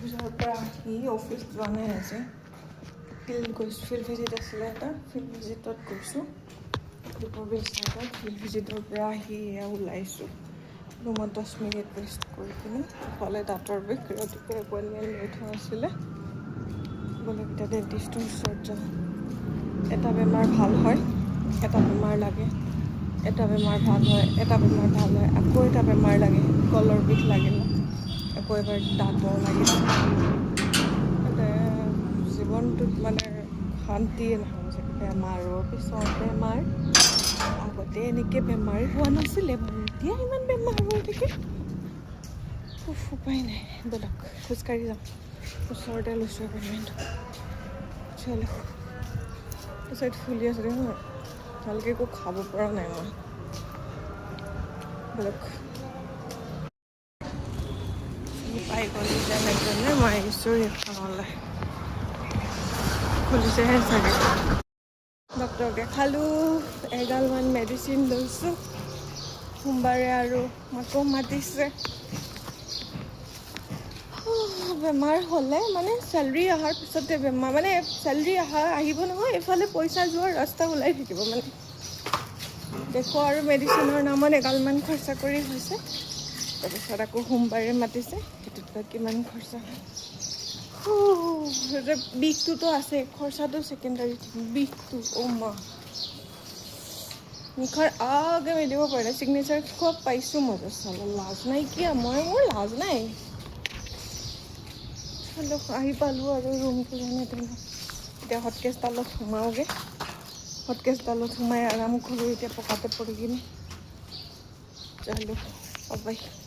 অফিচৰ পৰা আহি অফিচ যোৱা নাই আজি ফিল্ড ভিজিট আছিলে এটা ফিল্ড ভিজিটত গৈছোঁ দীপৰ বিল চাইডত ফিল্ড ভিজিটৰ পৰা আহি এয়া ওলাইছোঁ ৰুমত 10 মিনিট ৰেষ্ট কৰি কিনে ইফালে দাঁতৰ বিষ ৰাতিপুৱা এপইণ্টমেণ্ট লৈ থোৱা আছিলে বোলে এতিয়া ডেণ্টিষ্টৰ ওচৰত যাওঁ এটা বেমাৰ ভাল হয় এটা বেমাৰ লাগে এটা বেমাৰ ভাল হয় এটা বেমাৰ ভাল হয় আকৌ এটা বেমাৰ লাগে গলৰ বিষ লাগিল আকৌ এবাৰ দাঁতৰ লাগিল জীৱনটোত মানে শান্তিয়ে নহয় যে বেমাৰৰ পিছত বেমাৰ আগতে এনেকৈ বেমাৰ হোৱা নাছিলে এতিয়া ইমান বেমাৰ হৈ থাকে উপায় নাই বলক খোজকাঢ়ি যাম ওচৰতে লৈছোঁ এপইণ্টমেণ্টটো চলো চাইড ফুলি আছে নহয় ভালকৈ একো খাব পৰা নাই মই বলক পাই গ'লো যেনে তেনে মই আহিছোঁ ৰিফানলৈ খুলিছেহে চাগে ডক্টৰক দেখালোঁ এগালমান মেডিচিন লৈছোঁ সোমবাৰে আৰু আকৌ মাতিছে বেমাৰ হ'লে মানে চেলাৰী অহাৰ পিছতে বেমাৰ মানে চেলাৰী আহিব নহয় এইফালে পইচা যোৱাৰ ৰাস্তা ওলাই থাকিব মানে দেখোঁ আৰু মেডিচিনৰ নামত এগালমান খৰচা কৰি হৈছে তাৰপিছত আকৌ সোমবাৰে মাতিছে সেইটোত বা কিমান খৰচা হয় বিষটোতো আছে খৰচাটো ছেকেণ্ডাৰী বিষটো মা মুখৰ আগে মেলিব পাৰে ছিগনেচাৰ খুব পাইছোঁ মই চালোঁ লাজ নাইকিয়া মোৰ লাজ নাই আহি পালোঁ আৰু ৰুমটো যেনে তেনে এতিয়া হটকেছডালত সোমাওগৈ হটকেছডালত সোমাই আৰাম কৰোঁ এতিয়া পকাতে পৰি কিনে চালোঁ বাই